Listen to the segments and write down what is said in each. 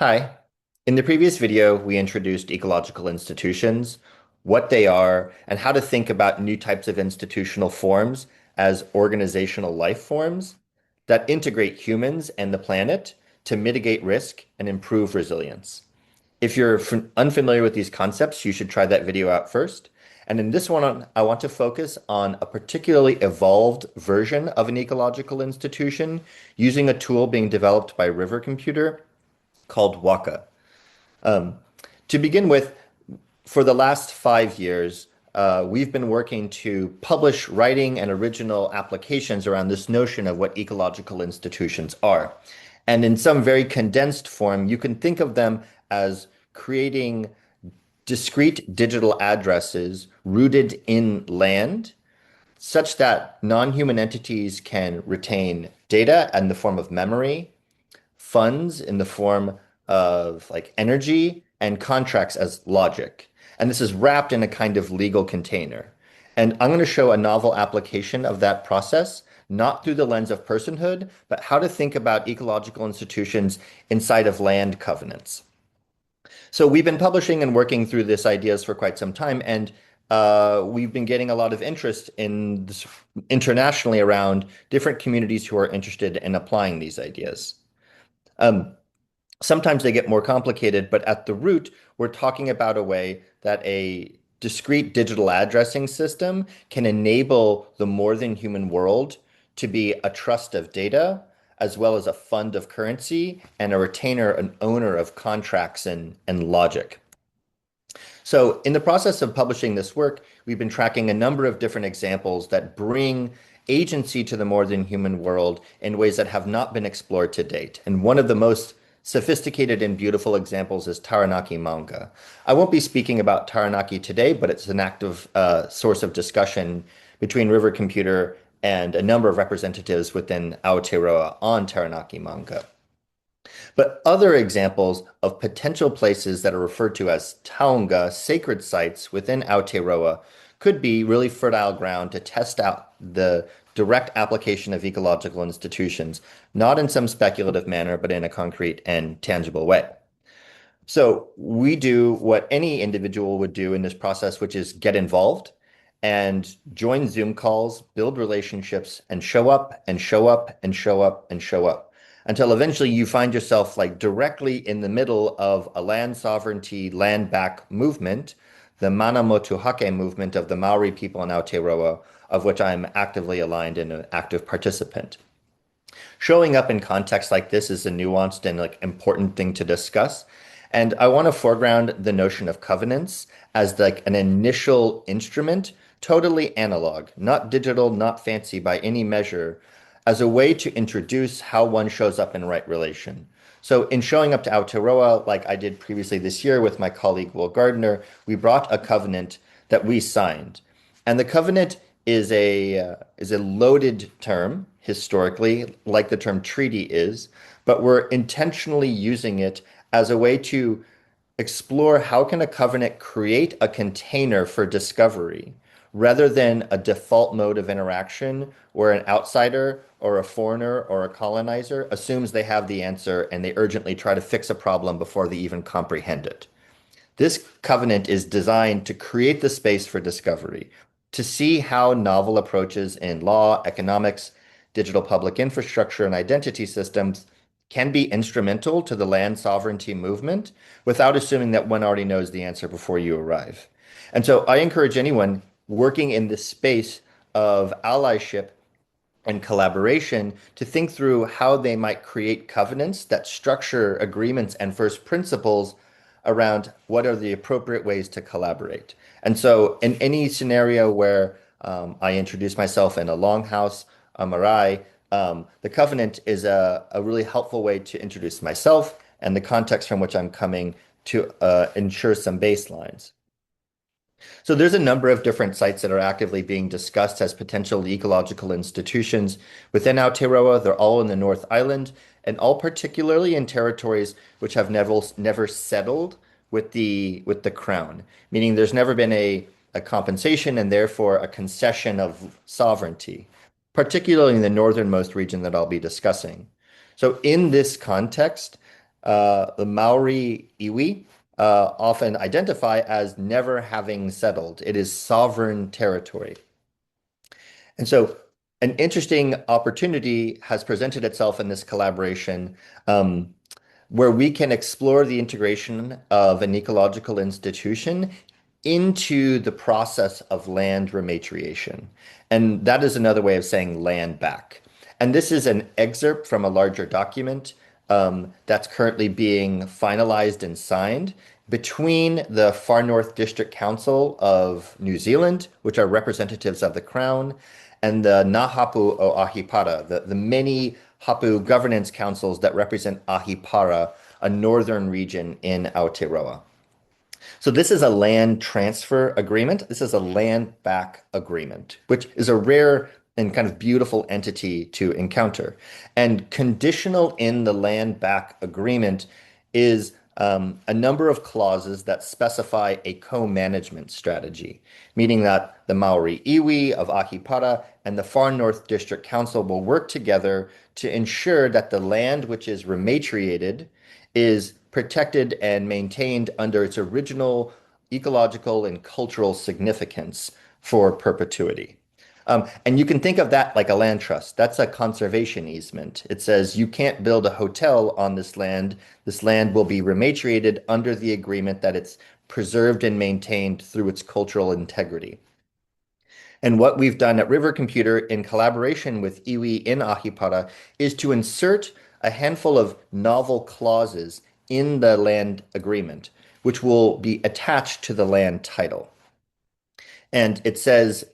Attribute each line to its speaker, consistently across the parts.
Speaker 1: Hi. In the previous video, we introduced ecological institutions, what they are, and how to think about new types of institutional forms as organizational life forms that integrate humans and the planet to mitigate risk and improve resilience. If you're unfamiliar with these concepts, you should try that video out first. And in this one, I want to focus on a particularly evolved version of an ecological institution using a tool being developed by River Computer called Waka. Um, to begin with, for the last 5 years, we've been working to publish writing and original applications around this notion of what ecological institutions are. And in some very condensed form, you can think of them as creating discrete digital addresses rooted in land such that non-human entities can retain data in the form of memory, funds in the form of like energy, and contracts as logic. And this is wrapped in a kind of legal container. And I'm going to show a novel application of that process, not through the lens of personhood, but how to think about ecological institutions inside of land covenants. So we've been publishing and working through these ideas for quite some time, and we've been getting a lot of interest in this internationally around different communities who are interested in applying these ideas. Um, Sometimes they get more complicated, but at the root, we're talking about a way that a discrete digital addressing system can enable the more than human world to be a trust of data, as well as a fund of currency and a retainer, an owner of contracts and logic. So in the process of publishing this work, we've been tracking a number of different examples that bring agency to the more than human world in ways that have not been explored to date. And one of the most sophisticated and beautiful examples is Taranaki Maunga. I won't be speaking about Taranaki today, but it's an active source of discussion between River Computer and a number of representatives within Aotearoa on Taranaki Maunga. But other examples of potential places that are referred to as Taonga, sacred sites within Aotearoa, could be really fertile ground to test out the direct application of ecological institutions, not in some speculative manner, but in a concrete and tangible way. So we do what any individual would do in this process, which is get involved and join Zoom calls, build relationships, and show up and show up and show up and show up until eventually you find yourself like directly in the middle of a land sovereignty, land back movement, the Mana Motuhake movement of the Maori people in Aotearoa, of which I'm actively aligned and an active participant. Showing up in context like this is a nuanced and like important thing to discuss. And I want to foreground the notion of covenants as like an initial instrument, totally analog, not digital, not fancy by any measure, as a way to introduce how one shows up in right relation. So in showing up to Aotearoa, like I did previously this year with my colleague Will Gardner, we brought a covenant that we signed. And the covenant is a loaded term historically, like the term treaty is, but we're intentionally using it as a way to explore how can a covenant create a container for discovery rather than a default mode of interaction where an outsider or a foreigner or a colonizer assumes they have the answer and they urgently try to fix a problem before they even comprehend it. This covenant is designed to create the space for discovery, to see how novel approaches in law, economics, digital public infrastructure, and identity systems can be instrumental to the land sovereignty movement without assuming that one already knows the answer before you arrive. And so I encourage anyone working in this space of allyship and collaboration to think through how they might create covenants that structure agreements and first principles around what are the appropriate ways to collaborate. And so in any scenario where I introduce myself in a longhouse, a marae, the covenant is a really helpful way to introduce myself and the context from which I'm coming to ensure some baselines. So there's a number of different sites that are actively being discussed as potential ecological institutions within Aotearoa. They're all in the North Island and all particularly in territories which have never settled with the crown, meaning there's never been a compensation and therefore a concession of sovereignty, particularly in the northernmost region that I'll be discussing. So in this context, The Maori iwi often identify as never having settled. It is sovereign territory. And so an interesting opportunity has presented itself in this collaboration um, where we can explore the integration of an ecological institution into the process of land rematriation. And that is another way of saying land back. And this is an excerpt from a larger document that's currently being finalized and signed between the Far North District Council of New Zealand, which are representatives of the Crown, and the Ngā Hapu o Ahipara, the many Hapu governance councils that represent Ahipara, a northern region in Aotearoa. So this is a land transfer agreement. This is a land back agreement, which is a rare and kind of beautiful entity to encounter. And conditional in the land back agreement is a number of clauses that specify a co-management strategy, meaning that the Maori iwi of Ahipara and the Far North District Council will work together to ensure that the land which is rematriated is protected and maintained under its original ecological and cultural significance for perpetuity. And you can think of that like a land trust. That's a conservation easement. It says you can't build a hotel on this land. This land will be rematriated under the agreement that it's preserved and maintained through its cultural integrity. And what we've done at River Computer in collaboration with iwi in Ahipara is to insert a handful of novel clauses in the land agreement, which will be attached to the land title. And it says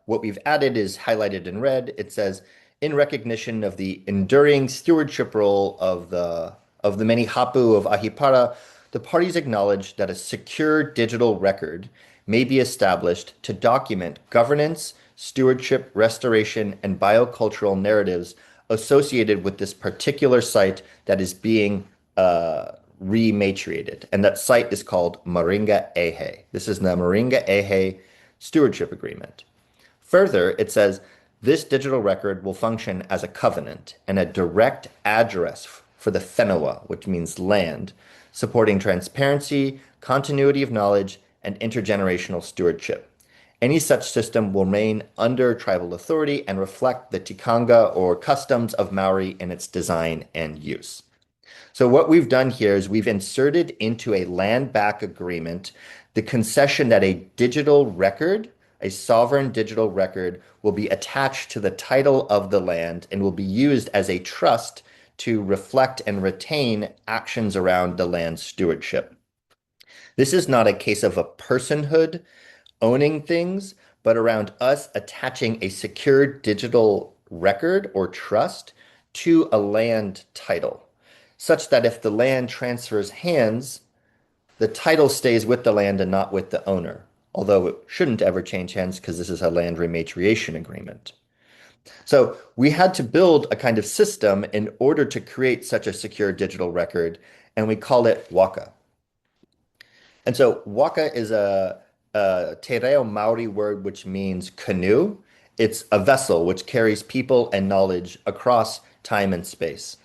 Speaker 1: what we've added is highlighted in red. It says, in recognition of the enduring stewardship role of the many hapu of Ahipara, the parties acknowledge that a secure digital record may be established to document governance, stewardship, restoration, and biocultural narratives associated with this particular site that is being rematriated. And that site is called Moringaehe. This is the Moringaehe Stewardship Agreement. Further, it says this digital record will function as a covenant and a direct address for the whenua, which means land, supporting transparency, continuity of knowledge, and intergenerational stewardship. Any such system will remain under tribal authority and reflect the tikanga or customs of Maori in its design and use. So what we've done here is we've inserted into a land back agreement the concession that a digital record, a sovereign digital record, will be attached to the title of the land and will be used as a trust to reflect and retain actions around the land stewardship. This is not a case of a personhood owning things, but around us attaching a secure digital record or trust to a land title, such that if the land transfers hands, the title stays with the land and not with the owner, although it shouldn't ever change hands because this is a land rematriation agreement. So we had to build a kind of system in order to create such a secure digital record, and we call it Waka. And so Waka is a Te Reo Maori word which means canoe. It's a vessel which carries people and knowledge across time and space.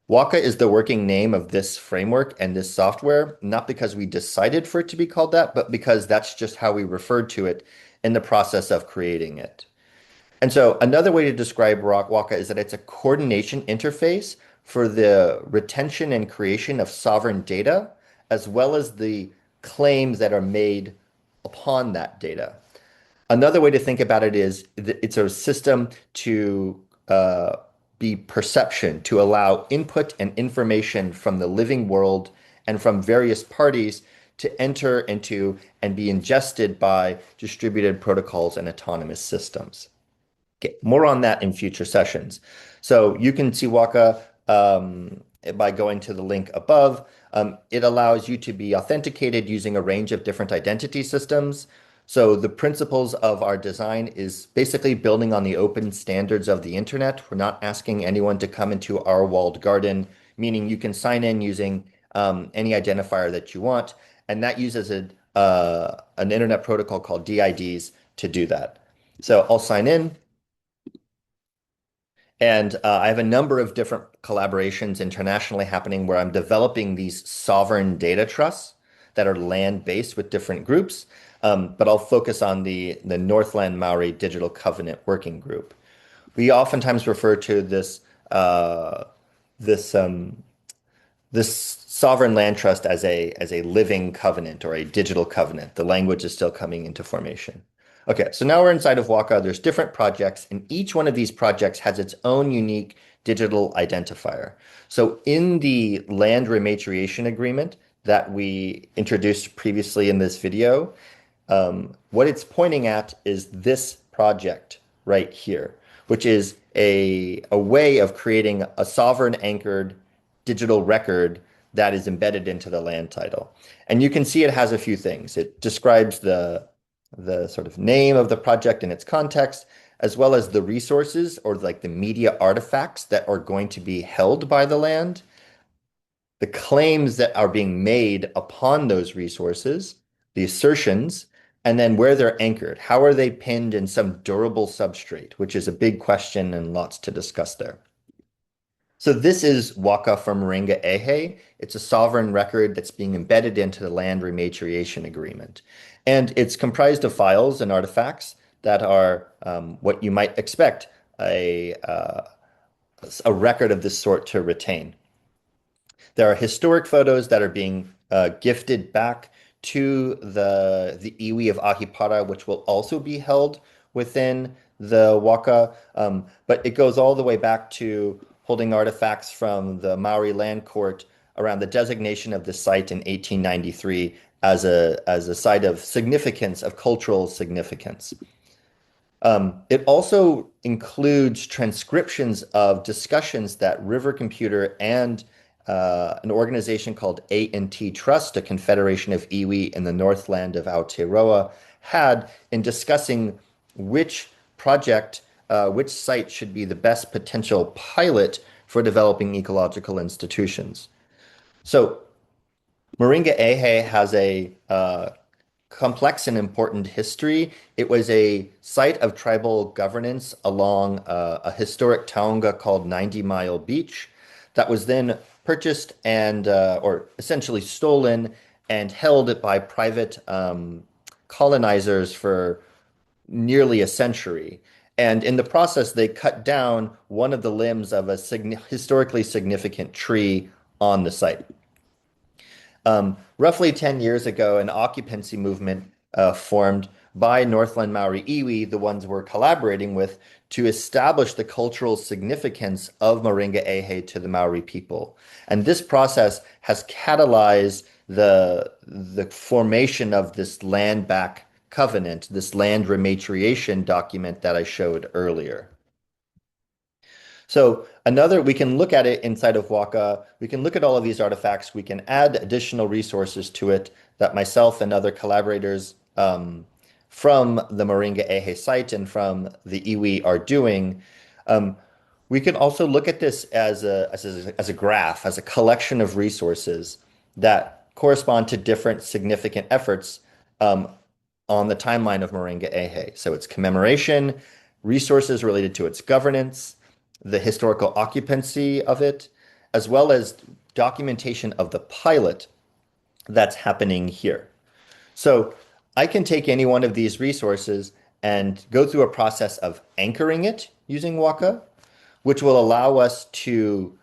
Speaker 1: Waka is the working name of this framework and this software, not because we decided for it to be called that, but because that's just how we referred to it in the process of creating it. And so another way to describe Waka is that it's a coordination interface for the retention and creation of sovereign data, as well as the claims that are made upon that data. Another way to think about it is it's a system to be perception, to allow input and information from the living world and from various parties to enter into and be ingested by distributed protocols and autonomous systems. Okay, more on that in future sessions. So you can see Waka by going to the link above. It allows you to be authenticated using a range of different identity systems. So the principles of our design is basically building on the open standards of the internet. We're not asking anyone to come into our walled garden, meaning you can sign in using any identifier that you want. And that uses an internet protocol called DIDs to do that. So I'll sign in. And I have a number of different collaborations internationally happening where I'm developing these sovereign data trusts that are land-based with different groups. But I'll focus on the Northland Maori Digital Covenant Working Group. We oftentimes refer to uh, this this sovereign land trust as a living covenant or a digital covenant. The language is still coming into formation. Okay, so now we're inside of Waka. There's different projects, and each one of these projects has its own unique digital identifier. So in the land rematriation agreement that we introduced previously in this video, what it's pointing at is this project right here, which is a way of creating a sovereign anchored digital record that is embedded into the land title. And you can see it has a few things. It describes the sort of name of the project and its context, as well as the resources or like the media artifacts that are going to be held by the land, the claims that are being made upon those resources, the assertions, and then where they're anchored. How are they pinned in some durable substrate, which is a big question and lots to discuss there. So this is Waka from Moringaehe. It's a sovereign record that's being embedded into the land rematriation agreement. And it's comprised of files and artifacts that are what you might expect a record of this sort to retain. There are historic photos that are being gifted back to the iwi of Ahipara, which will also be held within the Waka. But it goes all the way back to holding artifacts from the Maori land court around the designation of the site in 1893 as a site of significance, of cultural significance. It also includes transcriptions of discussions that River Computer and an organization called A&T Trust, a confederation of iwi in the Northland of Aotearoa, had in discussing which project, which site should be the best potential pilot for developing ecological institutions. So Moringaehe has a complex and important history. It was a site of tribal governance along a historic Taonga called 90 Mile Beach that was then purchased and or essentially stolen and held by private colonizers for nearly a century. And in the process, they cut down one of the limbs of a historically significant tree on the site. Roughly 10 years ago, an occupancy movement formed by Northland Maori iwi, the ones we're collaborating with, to establish the cultural significance of Moringaehe to the Maori people. And this process has catalyzed the formation of this land back covenant, this land rematriation document that I showed earlier. So we can look at it inside of Waka. We can look at all of these artifacts. We can add additional resources to it that myself and other collaborators from the Moringaehe site and from the iwi are doing. We can also look at this as a graph, as a collection of resources that correspond to different significant efforts on the timeline of Moringaehe. So it's commemoration, resources related to its governance, the historical occupancy of it, as well as documentation of the pilot that's happening here. So I can take any one of these resources and go through a process of anchoring it using Waka, which will allow us to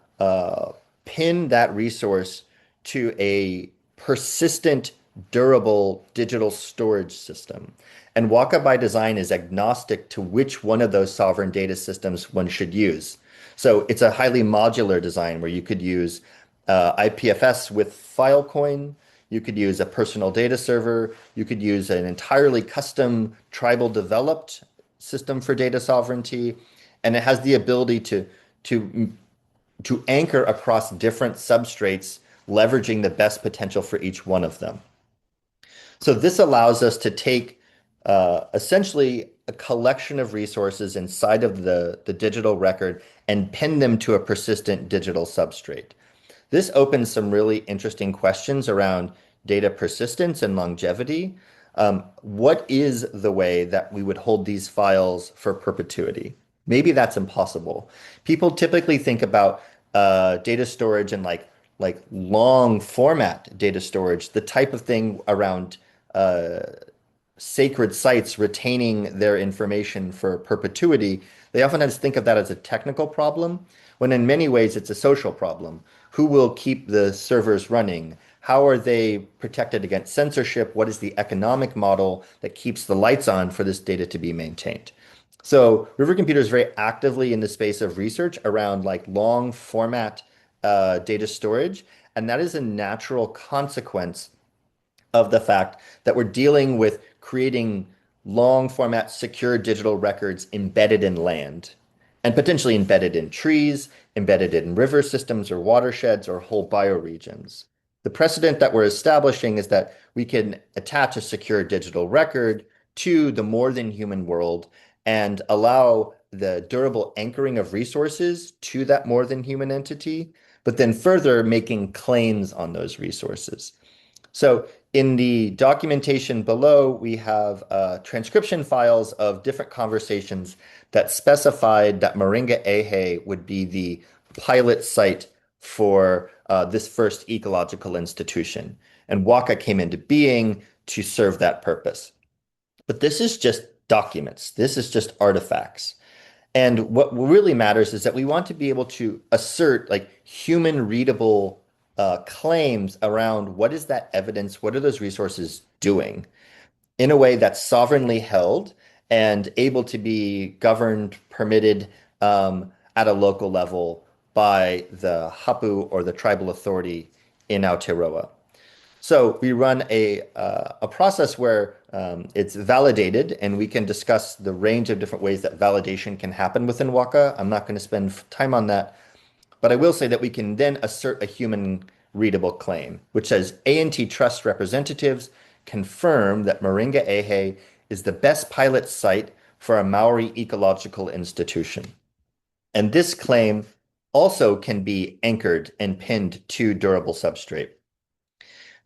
Speaker 1: pin that resource to a persistent, durable digital storage system. And Waka by design is agnostic to which one of those sovereign data systems one should use. So it's a highly modular design where you could use IPFS with Filecoin, you could use a personal data server, you could use an entirely custom tribal developed system for data sovereignty, and it has the ability to anchor across different substrates, leveraging the best potential for each one of them. So this allows us to take essentially a collection of resources inside of the digital record and pin them to a persistent digital substrate. This opens some really interesting questions around data persistence and longevity. What is the way that we would hold these files for perpetuity? Maybe that's impossible. People typically think about data storage and like long format data storage, the type of thing around uh, sacred sites retaining their information for perpetuity. They oftentimes think of that as a technical problem, when in many ways it's a social problem. Who will keep the servers running? How are they protected against censorship? What is the economic model that keeps the lights on for this data to be maintained? So River Computer is very actively in the space of research around like long format data storage, and that is a natural consequence of the fact that we're dealing with creating long format secure digital records embedded in land and potentially embedded in trees, embedded in river systems or watersheds or whole bioregions. The precedent that we're establishing is that we can attach a secure digital record to the more than human world and allow the durable anchoring of resources to that more than human entity, but then further making claims on those resources. So in the documentation below, we have transcription files of different conversations that specified that Moringaehe would be the pilot site for this first ecological institution. And Waka came into being to serve that purpose. But this is just documents. This is just artifacts. And what really matters is that we want to be able to assert like human readable claims around what is that evidence, what are those resources doing in a way that's sovereignly held and able to be governed, permitted at a local level by the hapu or the tribal authority in Aotearoa. So we run a process where it's validated, and we can discuss the range of different ways that validation can happen within Waka. I'm not going to spend time on that, but I will say that we can then assert a human readable claim, which says A&T Trust representatives confirm that Moringaehe is the best pilot site for a Maori ecological institution. And this claim also can be anchored and pinned to durable substrate.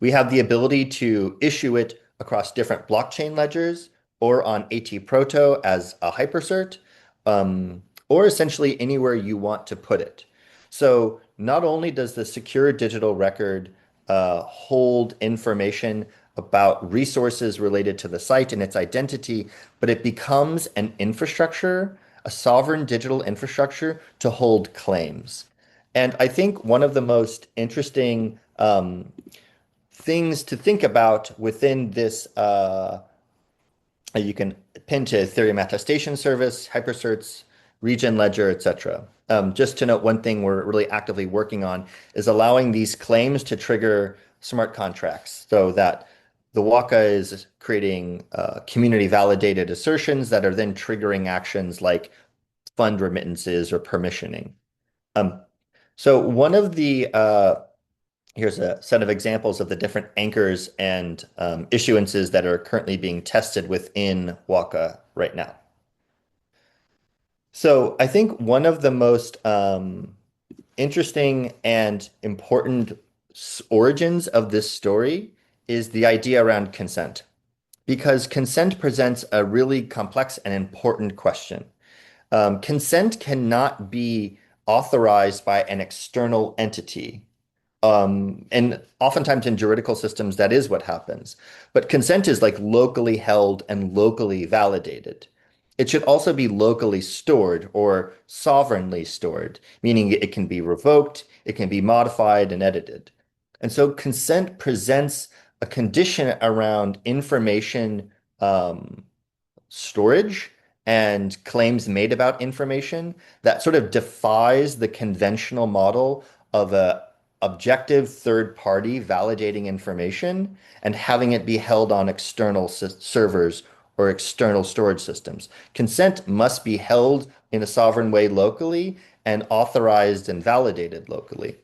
Speaker 1: We have the ability to issue it across different blockchain ledgers or on AT-Proto as a hypercert, or essentially anywhere you want to put it. So not only does the secure digital record hold information about resources related to the site and its identity, but it becomes an infrastructure, a sovereign digital infrastructure to hold claims. And I think one of the most interesting things to think about within this, you can pin to Ethereum attestation service, hypercerts, regen ledger, etc. Just to note, one thing we're really actively working on is allowing these claims to trigger smart contracts so that the Waka is creating community validated assertions that are then triggering actions like fund remittances or permissioning. Um, so one of the here's a set of examples of the different anchors and issuances that are currently being tested within Waka right now. So I think one of the most interesting and important origins of this story is the idea around consent, because consent presents a really complex and important question. Consent cannot be authorized by an external entity. And oftentimes in juridical systems, that is what happens. But consent is like locally held and locally validated. It should also be locally stored or sovereignly stored, meaning it can be revoked, it can be modified and edited. And so consent presents a condition around information storage and claims made about information that sort of defies the conventional model of a objective third party validating information and having it be held on external servers or external storage systems. Consent must be held in a sovereign way locally and authorized and validated locally.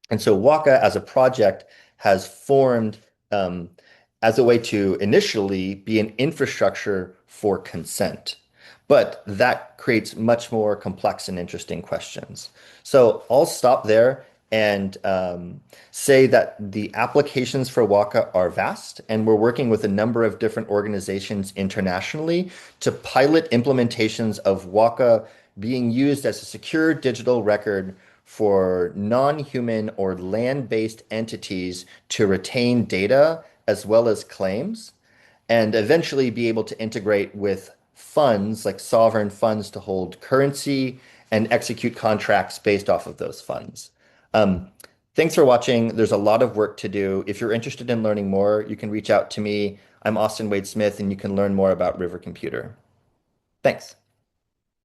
Speaker 1: And so Waka as a project has formed as a way to initially be an infrastructure for consent. But that creates much more complex and interesting questions. So I'll stop there and say that the applications for Waka are vast, and we're working with a number of different organizations internationally to pilot implementations of Waka being used as a secure digital record for non-human or land-based entities to retain data as well as claims, and eventually be able to integrate with funds like sovereign funds to hold currency and execute contracts based off of those funds. Um, Thanks for watching. There's a lot of work to do. If you're interested in learning more, you can reach out to me. I'm Austin Wade Smith, and you can learn more about River Computer. Thanks.